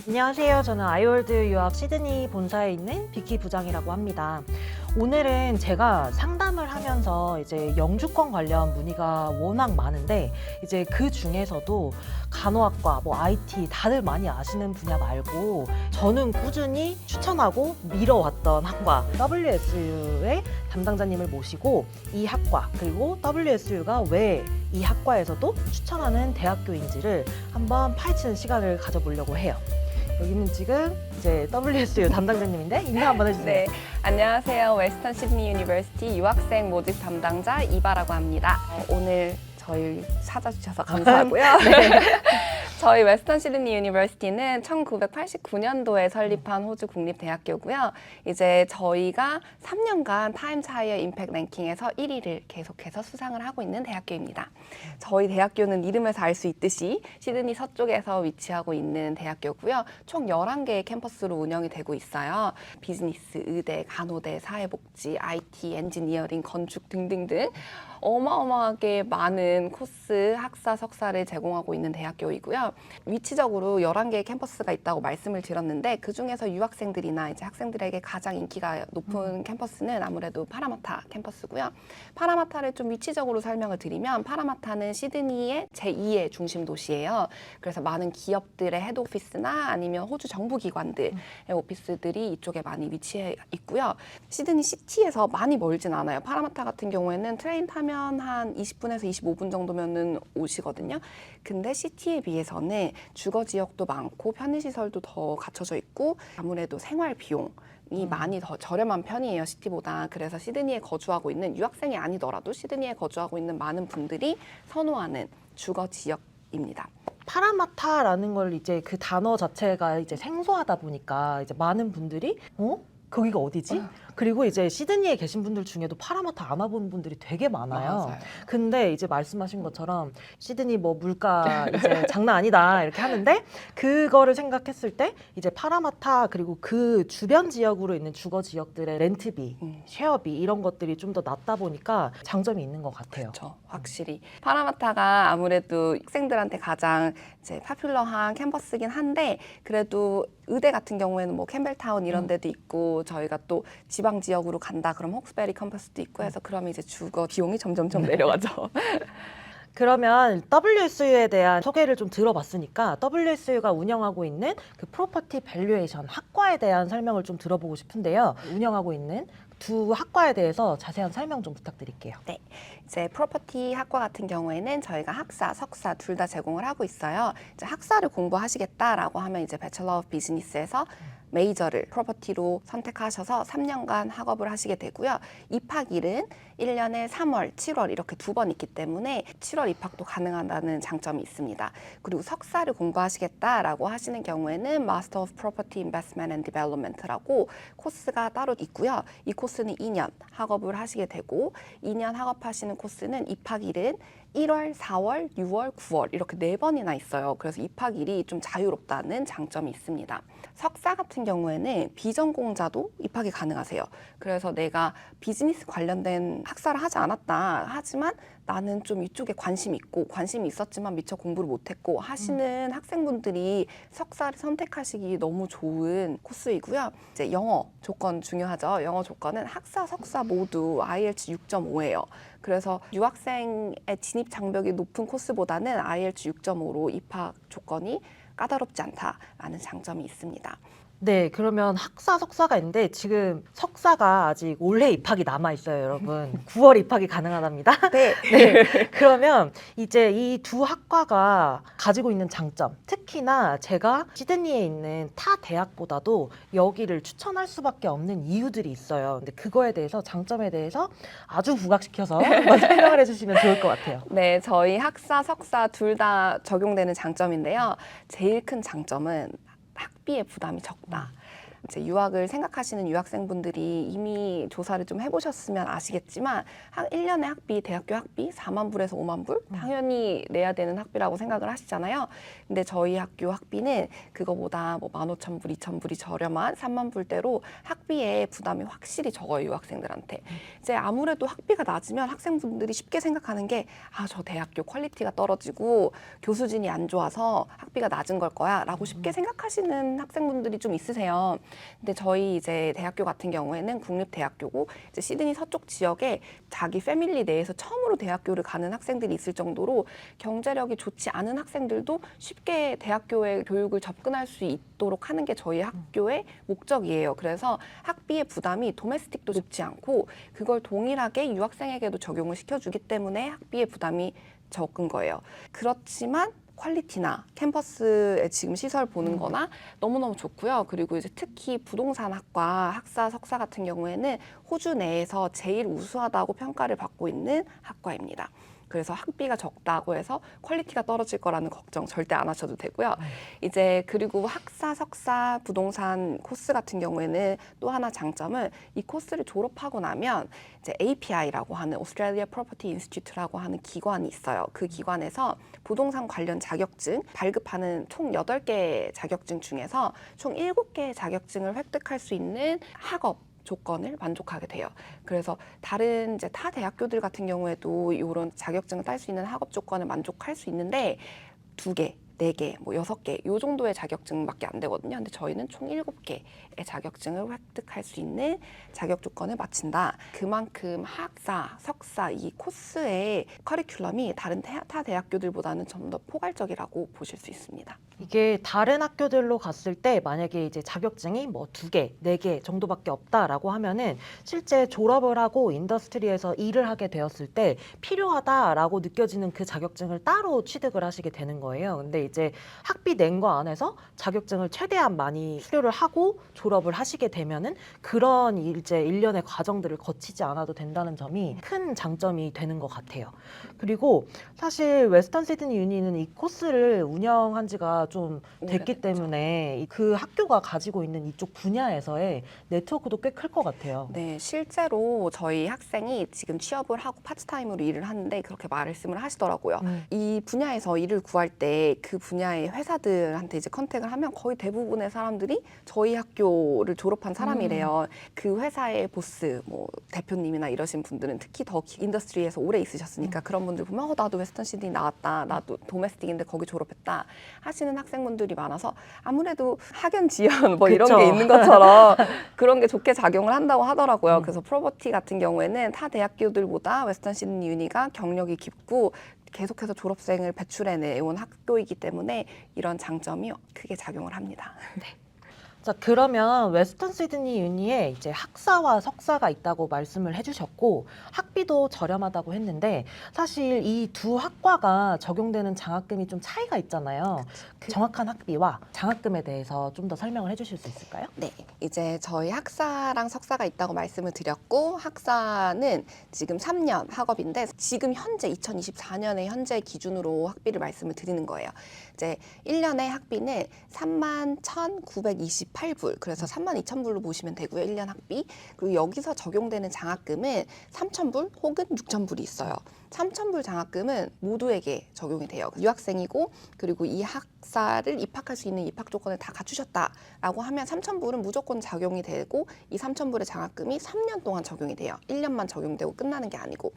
안녕하세요. 저는 아이월드 유학 시드니 본사에 있는 비키 부장이라고 합니다. 오늘은 제가 상담을 하면서 이제 영주권 관련 문의가 워낙 많은데 이제 그 중에서도 간호학과, IT 다들 많이 아시는 분야 말고 저는 꾸준히 추천하고 밀어왔던 학과 WSU의 담당자님을 모시고 이 학과 그리고 WSU가 왜 이 학과에서도 추천하는 대학교인지를 한번 파헤치는 시간을 가져보려고 해요. 여기는 지금 이제 WSU 담당자님인데 인사 한번 해주세요. 네, 안녕하세요. 웨스턴 시드니 유니버시티 유학생 모집 담당자 이바라고 합니다. 오늘 저희 찾아주셔서 감사하고요. 네. 저희 웨스턴 시드니 유니버시티는 1989년도에 설립한 호주 국립대학교고요. 이제 저희가 3년간 타임스 하이어 임팩트 랭킹에서 1위를 계속해서 수상을 하고 있는 대학교입니다. 저희 대학교는 이름에서 알 수 있듯이 시드니 서쪽에서 위치하고 있는 대학교고요. 총 11개의 캠퍼스로 운영이 되고 있어요. 비즈니스, 의대, 간호대, 사회복지, IT, 엔지니어링, 건축 등등등 어마어마하게 많은 코스, 학사, 석사를 제공하고 있는 대학교이고요. 위치적으로 11개의 캠퍼스가 있다고 말씀을 드렸는데 그중에서 유학생들이나 이제 학생들에게 가장 인기가 높은 캠퍼스는 아무래도 파라마타 캠퍼스고요. 파라마타를 좀 위치적으로 설명을 드리면 파라마타는 시드니의 제2의 중심 도시예요. 그래서 많은 기업들의 헤드오피스나 아니면 호주 정부기관들의 오피스들이 이쪽에 많이 위치해 있고요. 시드니 시티에서 많이 멀진 않아요. 파라마타 같은 경우에는 트레인 타면 한 20분에서 25분 정도면은 오시거든요. 근데 시티에 비해서는 주거 지역도 많고 편의시설도 더 갖춰져 있고 아무래도 생활 비용 이 많이 더 저렴한 편이에요, 시티보다. 그래서 시드니에 거주하고 있는 유학생이 아니더라도 시드니에 거주하고 있는 많은 분들이 선호하는 주거 지역입니다. 파라마타라는 걸 이제 그 단어 자체가 이제 생소하다 보니까 이제 많은 분들이 거기가 어디지? 그리고 이제 시드니에 계신 분들 중에도 파라마타 안 와본 분들이 되게 많아요. 맞아요. 근데 이제 말씀하신 것처럼 시드니 뭐 물가 이제 장난 아니다 이렇게 하는데 그거를 생각했을 때 이제 파라마타 그리고 그 주변 지역으로 있는 주거 지역들의 렌트비, 쉐어비 이런 것들이 좀 더 낮다 보니까 장점이 있는 것 같아요. 그렇죠. 확실히 파라마타가 아무래도 학생들한테 가장 이제 파퓰러한 캠퍼스긴 한데 그래도 의대 같은 경우에는 뭐 캠벨타운 이런 데도 있고 저희가 또 지방 지역으로 간다 그럼 헉스베리 캠퍼스도 있고 해서 그러면 이제 주거 비용이 점점점 내려가죠. 그러면 WSU에 대한 소개를 좀 들어봤으니까 WSU가 운영하고 있는 그 프로퍼티 밸류에이션 학과에 대한 설명을 좀 들어보고 싶은데요. 운영하고 있는 두 학과에 대해서 자세한 설명 좀 부탁드릴게요. 네, 이제 프로퍼티 학과 같은 경우에는 저희가 학사, 석사 둘 다 제공을 하고 있어요. 이제 학사를 공부하시겠다라고 하면 이제 배철러 오브 비즈니스에서 메이저를 프로퍼티로 선택하셔서 3년간 학업을 하시게 되고요. 입학일은 1년에 3월, 7월 이렇게 두 번 있기 때문에 7월 입학도 가능하다는 장점이 있습니다. 그리고 석사를 공부하시겠다라고 하시는 경우에는 Master of Property Investment and Development라고 코스가 따로 있고요. 이 코스는 2년 학업을 하시게 되고 2년 학업하시는 코스는 입학일은 1월, 4월, 6월, 9월 이렇게 4번이나 있어요. 그래서 입학일이 좀 자유롭다는 장점이 있습니다. 석사 같은 경우에는 비전공자도 입학이 가능하세요. 그래서 내가 비즈니스 관련된 학사를 하지 않았다 하지만 나는 좀 이쪽에 관심이 있고 관심이 있었지만 미처 공부를 못했고 하시는 학생분들이 석사를 선택하시기 너무 좋은 코스이고요. 이제 영어 조건 중요하죠. 영어 조건은 학사, 석사 모두 IELTS 6.5예요. 그래서 유학생의 진입 장벽이 높은 코스보다는 IELTS 6.5로 입학 조건이 까다롭지 않다라는 장점이 있습니다. 네, 그러면 학사, 석사가 있는데 지금 석사가 아직 올해 입학이 남아 있어요, 여러분. 9월 입학이 가능하답니다. 네. 네. 그러면 이제 이 두 학과가 가지고 있는 장점, 특히나 제가 시드니에 있는 타 대학보다도 여기를 추천할 수밖에 없는 이유들이 있어요. 근데 그거에 대해서 장점에 대해서 아주 부각시켜서 한번 설명을 해주시면 좋을 것 같아요. 네, 저희 학사, 석사 둘 다 적용되는 장점인데요. 제일 큰 장점은 학비의 부담이 적다. 이제 유학을 생각하시는 유학생분들이 이미 조사를 좀 해보셨으면 아시겠지만 한 1년에 학비, 대학교 학비 4만 불에서 5만 불 당연히 내야 되는 학비라고 생각을 하시잖아요. 근데 저희 학교 학비는 그거보다 뭐 15,000불, 2,000불이 저렴한 3만 불대로 학비의 부담이 확실히 적어요, 유학생들한테. 이제 아무래도 학비가 낮으면 학생분들이 쉽게 생각하는 게 저 대학교 퀄리티가 떨어지고 교수진이 안 좋아서 학비가 낮은 걸 거야 라고 쉽게 생각하시는 학생분들이 좀 있으세요. 근데 저희 이제 대학교 같은 경우에는 국립대학교고 이제 시드니 서쪽 지역에 자기 패밀리 내에서 처음으로 대학교를 가는 학생들이 있을 정도로 경제력이 좋지 않은 학생들도 쉽게 대학교의 교육을 접근할 수 있도록 하는 게 저희 학교의 목적이에요. 그래서 학비의 부담이 도메스틱도 높지 않고 그걸 동일하게 유학생에게도 적용을 시켜주기 때문에 학비의 부담이 적은 거예요. 그렇지만 퀄리티나 캠퍼스의 지금 시설 보는 거나 너무너무 좋고요. 그리고 이제 특히 부동산학과 학사, 석사 같은 경우에는 호주 내에서 제일 우수하다고 평가를 받고 있는 학과입니다. 그래서 학비가 적다고 해서 퀄리티가 떨어질 거라는 걱정 절대 안 하셔도 되고요. 이제 그리고 학사, 석사, 부동산 코스 같은 경우에는 또 하나 장점은 이 코스를 졸업하고 나면 이제 API라고 하는 Australia Property Institute라고 하는 기관이 있어요. 그 기관에서 부동산 관련 자격증 발급하는 총 8개 자격증 중에서 총 7개의 자격증을 획득할 수 있는 학업 조건을 만족하게 돼요. 그래서 다른 이제 타 대학교들 같은 경우에도 이런 자격증을 딸 수 있는 학업 조건을 만족할 수 있는데 2개, 4개, 뭐 6개 요 정도의 자격증밖에 안 되거든요. 근데 저희는 총 7개의 자격증을 획득할 수 있는 자격 조건을 마친다. 그만큼 학사, 석사 이 코스의 커리큘럼이 다른 타 대학교들보다는 좀 더 포괄적이라고 보실 수 있습니다. 이게 다른 학교들로 갔을 때 만약에 이제 자격증이 뭐 2개, 4개 정도밖에 없다라고 하면은 실제 졸업을 하고 인더스트리에서 일을 하게 되었을 때 필요하다라고 느껴지는 그 자격증을 따로 취득을 하시게 되는 거예요. 근데 이제 학비 낸 거 안에서 자격증을 최대한 많이 수료를 하고 졸업을 하시게 되면은 그런 이제 일련의 과정들을 거치지 않아도 된다는 점이 큰 장점이 되는 것 같아요. 그리고 사실 웨스턴 시드니 유니는 이 코스를 운영한 지가 좀 됐기 때문에 그 학교가 가지고 있는 이쪽 분야에서의 네트워크도 꽤 클 것 같아요. 네, 실제로 저희 학생이 지금 취업을 하고 파트타임으로 일을 하는데 그렇게 말씀을 하시더라고요. 이 분야에서 일을 구할 때 그 분야의 회사들한테 이제 컨택을 하면 거의 대부분의 사람들이 저희 학교를 졸업한 사람이래요. 그 회사의 보스, 뭐 대표님이나 이러신 분들은 특히 더 인더스트리에서 오래 있으셨으니까 그런 분들 보면 나도 웨스턴 시드니 나왔다, 나도 도메스틱인데 거기 졸업했다 하시는 학생분들이 많아서 아무래도 학연 지연 뭐 이런 그쵸. 게 있는 것처럼 그런 게 좋게 작용을 한다고 하더라고요. 그래서 프로버티 같은 경우에는 타 대학교들보다 웨스턴 시드니 유니가 경력이 깊고 계속해서 졸업생을 배출해내온 학교이기 때문에 이런 장점이 크게 작용을 합니다. 자, 그러면 웨스턴 시드니 유니에 이제 학사와 석사가 있다고 말씀을 해주셨고 학비도 저렴하다고 했는데 사실 이 두 학과가 적용되는 장학금이 좀 차이가 있잖아요. 그 정확한 학비와 장학금에 대해서 좀 더 설명을 해주실 수 있을까요? 네, 이제 저희 학사랑 석사가 있다고 말씀을 드렸고 학사는 지금 3년 학업인데 지금 현재 2024년의 현재 기준으로 학비를 말씀을 드리는 거예요. 이제 1년의 학비는 31,928불, 그래서 32,000불로 보시면 되고요. 1년 학비. 그리고 여기서 적용되는 장학금은 3,000불 혹은 6,000불이 있어요. 3,000불 장학금은 모두에게 적용이 돼요. 유학생이고 그리고 이 학사를 입학할 수 있는 입학 조건을 다 갖추셨다라고 하면 3,000불은 무조건 적용이 되고 이 3,000불의 장학금이 3년 동안 적용이 돼요. 1년만 적용되고 끝나는 게 아니고.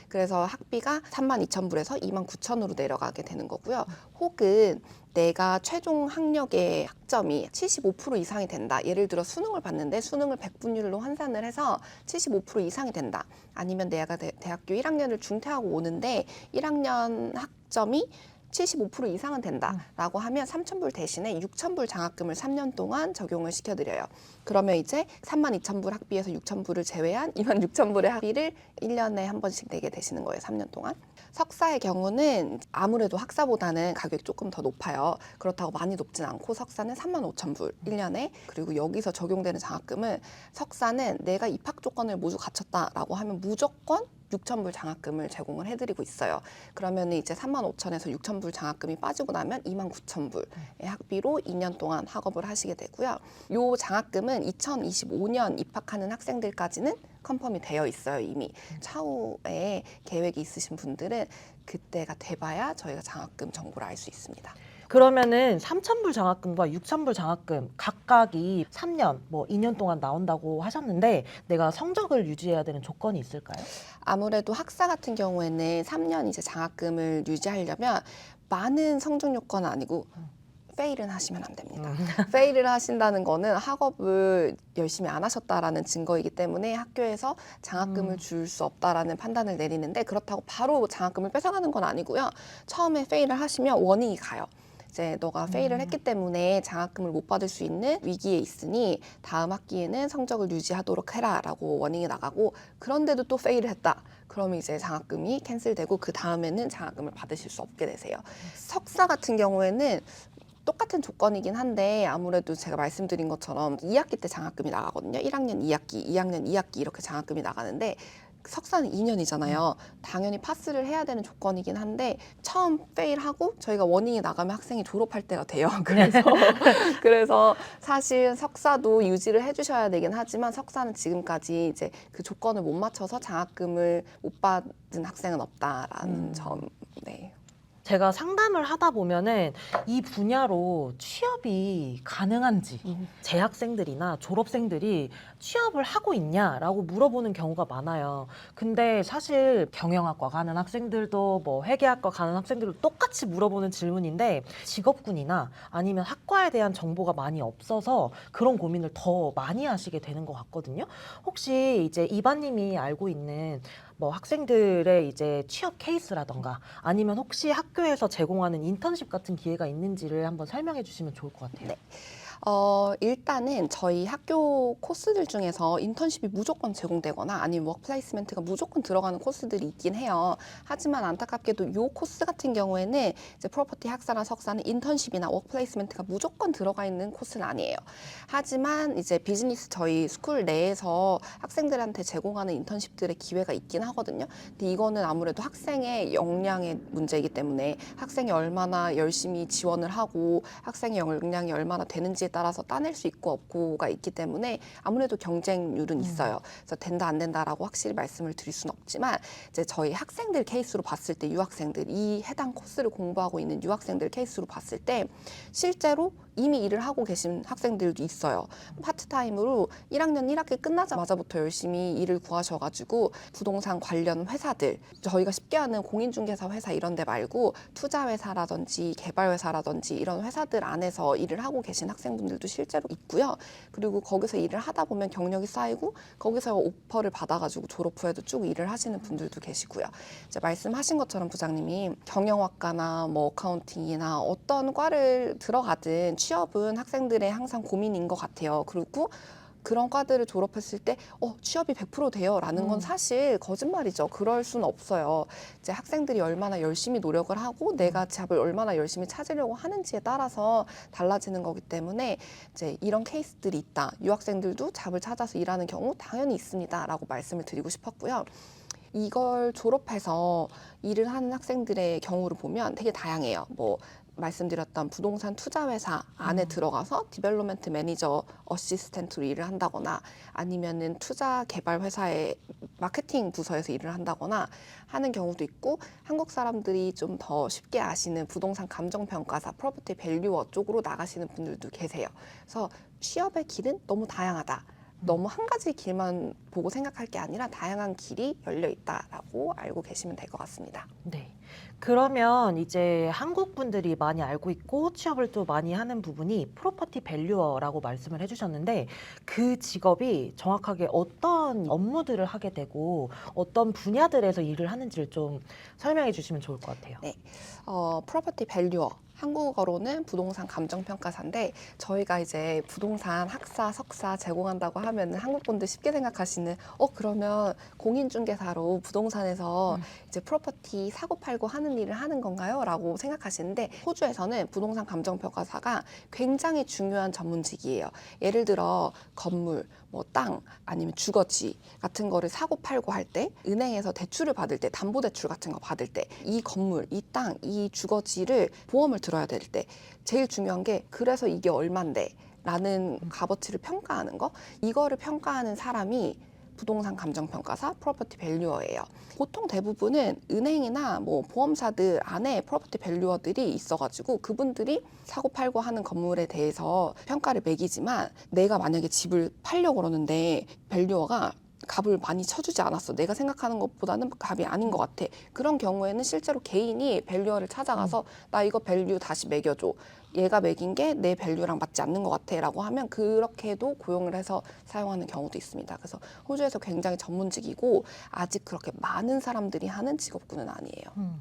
그래서 학비가 32,000불에서 29,000으로 내려가게 되는 거고요. 혹은 내가 최종 학력의 학점이 75% 이상이 된다. 예를 들어 수능을 봤는데 수능을 100분율로 환산을 해서 75% 이상이 된다. 아니면 내가 대학교 1학년을 중퇴하고 오는데 1학년 학점이 75% 이상은 된다라고 하면 3,000불 대신에 6,000불 장학금을 3년 동안 적용을 시켜드려요. 그러면 이제 32,000불 학비에서 6,000불을 제외한 26,000불의 학비를 1년에 한 번씩 내게 되시는 거예요. 3년 동안. 석사의 경우는 아무래도 학사보다는 가격이 조금 더 높아요. 그렇다고 많이 높진 않고 석사는 35,000불 1년에. 그리고 여기서 적용되는 장학금은 석사는 내가 입학 조건을 모두 갖췄다라고 하면 무조건 6,000불 장학금을 제공을 해드리고 있어요. 그러면 이제 35,000에서 6,000불 장학금이 빠지고 나면 29,000불의 학비로 2년 동안 학업을 하시게 되고요. 요 장학금은 2025년 입학하는 학생들까지는 컨펌이 되어 있어요. 이미 차후에 계획이 있으신 분들은 그때가 돼봐야 저희가 장학금 정보를 알 수 있습니다. 그러면은 3,000불 장학금과 6,000불 장학금 각각이 3년, 뭐 2년 동안 나온다고 하셨는데 내가 성적을 유지해야 되는 조건이 있을까요? 아무래도 학사 같은 경우에는 3년 이제 장학금을 유지하려면 많은 성적 요건은 아니고 페일은 하시면 안 됩니다. 페일을 하신다는 거는 학업을 열심히 안 하셨다라는 증거이기 때문에 학교에서 장학금을 줄 수 없다라는 판단을 내리는데, 그렇다고 바로 장학금을 뺏어가는 건 아니고요. 처음에 페일을 하시면 워닝이 가요. 이제 너가 페일을 했기 때문에 장학금을 못 받을 수 있는 위기에 있으니 다음 학기에는 성적을 유지하도록 해라라고 워닝이 나가고, 그런데도 또 페일을 했다. 그러면 이제 장학금이 캔슬되고 그 다음에는 장학금을 받으실 수 없게 되세요. 석사 같은 경우에는 똑같은 조건이긴 한데 아무래도 제가 말씀드린 것처럼 2학기 때 장학금이 나가거든요. 1학년 2학기, 2학년 2학기 이렇게 장학금이 나가는데 석사는 2년이잖아요. 당연히 파스를 해야 되는 조건이긴 한데 처음 페일하고 저희가 워닝이 나가면 학생이 졸업할 때가 돼요. 그래서 사실 석사도 유지를 해주셔야 되긴 하지만 석사는 지금까지 이제 그 조건을 못 맞춰서 장학금을 못 받은 학생은 없다라는 점. 네. 제가 상담을 하다 보면은 이 분야로 취업이 가능한지 재학생들이나 졸업생들이 취업을 하고 있냐라고 물어보는 경우가 많아요. 근데 사실 경영학과 가는 학생들도 뭐 회계학과 가는 학생들도 똑같이 물어보는 질문인데 직업군이나 아니면 학과에 대한 정보가 많이 없어서 그런 고민을 더 많이 하시게 되는 것 같거든요. 혹시 이제 이반님이 알고 있는 뭐 학생들의 이제 취업 케이스라던가 아니면 혹시 학교에서 제공하는 인턴십 같은 기회가 있는지를 한번 설명해 주시면 좋을 것 같아요. 네. 일단은 저희 학교 코스들 중에서 인턴십이 무조건 제공되거나 아니면 워크플레이스멘트가 무조건 들어가는 코스들이 있긴 해요. 하지만 안타깝게도 이 코스 같은 경우에는 이제 프로퍼티 학사나 석사는 인턴십이나 워크플레이스멘트가 무조건 들어가 있는 코스는 아니에요. 하지만 이제 비즈니스 저희 스쿨 내에서 학생들한테 제공하는 인턴십들의 기회가 있긴 하거든요. 근데 이거는 아무래도 학생의 역량의 문제이기 때문에 학생이 얼마나 열심히 지원을 하고 학생의 역량이 얼마나 되는지에 따라서 따낼 수 있고 없고가 있기 때문에 아무래도 경쟁률은 있어요. 그래서 된다 안 된다라고 확실히 말씀을 드릴 수는 없지만 이제 저희 학생들 케이스로 봤을 때 유학생들 이 해당 코스를 공부하고 있는 유학생들 케이스로 봤을 때 실제로 이미 일을 하고 계신 학생들도 있어요. 파트타임으로 1학년 1학기 끝나자마자부터 열심히 일을 구하셔가지고 부동산 관련 회사들, 저희가 쉽게 아는 공인중개사 회사 이런 데 말고 투자회사라든지 개발회사라든지 이런 회사들 안에서 일을 하고 계신 학생분들도 실제로 있고요. 그리고 거기서 일을 하다 보면 경력이 쌓이고 거기서 오퍼를 받아가지고 졸업 후에도 쭉 일을 하시는 분들도 계시고요. 이제 말씀하신 것처럼 부장님이 경영학과나 뭐 어카운팅이나 어떤 과를 들어가든 취업은 학생들의 항상 고민인 것 같아요. 그리고 그런 과들을 졸업했을 때 취업이 100% 돼요 라는 건 사실 거짓말이죠. 그럴 수는 없어요. 이제 학생들이 얼마나 열심히 노력을 하고 내가 잡을 얼마나 열심히 찾으려고 하는지에 따라서 달라지는 거기 때문에 이제 이런 케이스들이 있다. 유학생들도 잡을 찾아서 일하는 경우 당연히 있습니다 라고 말씀을 드리고 싶었고요. 이걸 졸업해서 일을 하는 학생들의 경우를 보면 되게 다양해요. 뭐 말씀드렸던 부동산 투자회사 안에 들어가서 디벨롭먼트 매니저 어시스턴트로 일을 한다거나 아니면은 투자 개발 회사의 마케팅 부서에서 일을 한다거나 하는 경우도 있고, 한국 사람들이 좀 더 쉽게 아시는 부동산 감정평가사 프로퍼티 밸류어 쪽으로 나가시는 분들도 계세요. 그래서 취업의 길은 너무 다양하다. 너무 한 가지 길만 보고 생각할 게 아니라 다양한 길이 열려 있다라고 알고 계시면 될 것 같습니다. 네. 그러면 이제 한국 분들이 많이 알고 있고 취업을 또 많이 하는 부분이 프로퍼티 밸류어라고 말씀을 해주셨는데 그 직업이 정확하게 어떤 업무들을 하게 되고 어떤 분야들에서 일을 하는지를 좀 설명해 주시면 좋을 것 같아요. 네, 프로퍼티 밸류어. 한국어로는 부동산 감정평가사인데 저희가 이제 부동산 학사, 석사 제공한다고 하면 한국 분들 쉽게 생각하시는 그러면 공인중개사로 부동산에서 이제 프로퍼티 사고 팔고 하는 일을 하는 건가요? 라고 생각하시는데 호주에서는 부동산 감정평가사가 굉장히 중요한 전문직이에요. 예를 들어 건물, 뭐 땅, 아니면 주거지 같은 거를 사고 팔고 할 때 은행에서 대출을 받을 때 담보대출 같은 거 받을 때 이 건물, 이 땅, 이 주거지를 보험을 들어야 될 때 제일 중요한 게 그래서 이게 얼만데 라는 값어치를 평가하는 거 이거를 평가하는 사람이 부동산 감정평가사, 프로퍼티 밸류어예요. 보통 대부분은 은행이나 뭐 보험사들 안에 프로퍼티 밸류어들이 있어가지고 그분들이 사고 팔고 하는 건물에 대해서 평가를 매기지만 내가 만약에 집을 팔려고 그러는데 밸류어가 값을 많이 쳐주지 않았어. 내가 생각하는 것보다는 값이 아닌 것 같아. 그런 경우에는 실제로 개인이 밸류어를 찾아가서 나 이거 밸류 다시 매겨줘. 얘가 매긴 게 내 밸류랑 맞지 않는 것 같아 라고 하면 그렇게도 고용을 해서 사용하는 경우도 있습니다. 그래서 호주에서 굉장히 전문직이고 아직 그렇게 많은 사람들이 하는 직업군은 아니에요.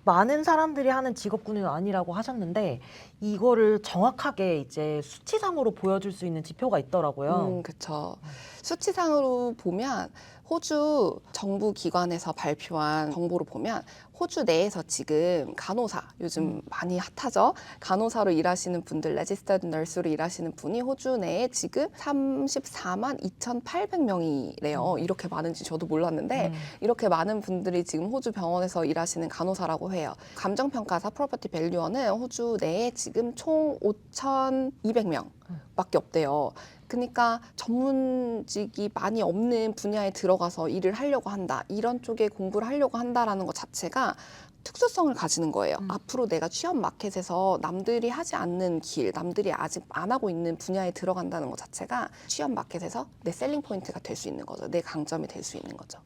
많은 사람들이 하는 직업군은 아니라고 하셨는데 이거를 정확하게 이제 수치상으로 보여줄 수 있는 지표가 있더라고요. 그렇죠. 수치상으로 보면 호주 정부 기관에서 발표한 정보로 보면 호주 내에서 지금 간호사 요즘 많이 핫하죠. 간호사로 일하시는 분들, 레지스터드 널스로 일하시는 분이 호주 내에 지금 34만 2,800명이래요. 이렇게 많은지 저도 몰랐는데 이렇게 많은 분들이 지금 호주 병원에서 일하시는 간호사라고 해요. 감정평가사 프로퍼티 밸류어는 호주 내에 지금 총 5,200명 밖에 없대요. 그러니까 전문직이 많이 없는 분야에 들어가서 일을 하려고 한다. 이런 쪽에 공부를 하려고 한다라는 것 자체가 특수성을 가지는 거예요. 앞으로 내가 취업 마켓에서 남들이 하지 않는 길, 남들이 아직 안 하고 있는 분야에 들어간다는 것 자체가 취업 마켓에서 내 셀링 포인트가 될 수 있는 거죠. 내 강점이 될 수 있는 거죠.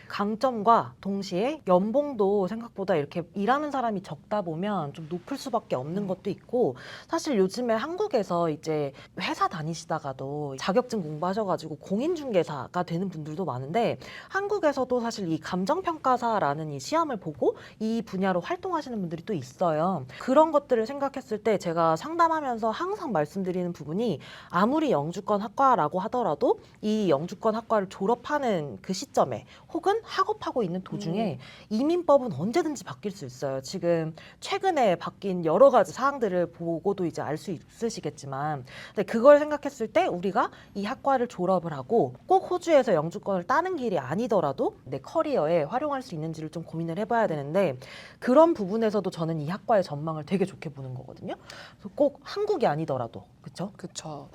강점과 동시에 연봉도 생각보다 이렇게 일하는 사람이 적다 보면 좀 높을 수밖에 없는 것도 있고 사실 요즘에 한국에서 이제 회사 다니시다가도 자격증 공부하셔가지고 공인중개사가 되는 분들도 많은데 한국에서도 사실 이 감정평가사라는 이 시험을 보고 이 분야로 활동하시는 분들이 또 있어요. 그런 것들을 생각했을 때 제가 상담하면서 항상 말씀드리는 부분이 아무리 영주권 학과라고 하더라도 이 영주권 학과를 졸업하는 그 시점에 혹은 학업하고 있는 도중에 이민법은 언제든지 바뀔 수 있어요. 지금 최근에 바뀐 여러 가지 사항들을 보고도 이제 알 수 있으시겠지만 근데 그걸 생각했을 때 우리가 이 학과를 졸업을 하고 꼭 호주에서 영주권을 따는 길이 아니더라도 내 커리어에 활용할 수 있는지를 좀 고민을 해봐야 되는데 그런 부분에서도 저는 이 학과의 전망을 되게 좋게 보는 거거든요. 그래서 꼭 한국이 아니더라도 그렇죠? 그렇죠.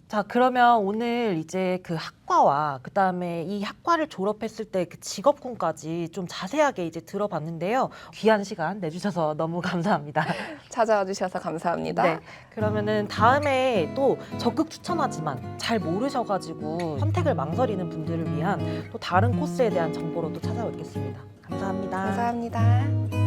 자, 그러면 오늘 이제 그 학과와 그다음에 이 학과를 졸업했을 때 그 직업군까지 좀 자세하게 이제 들어봤는데요. 귀한 시간 내주셔서 너무 감사합니다. 찾아와 주셔서 감사합니다. 네. 그러면은 다음에 또 적극 추천하지만 잘 모르셔가지고 선택을 망설이는 분들을 위한 또 다른 코스에 대한 정보로 또 찾아뵙겠습니다. 감사합니다. 감사합니다.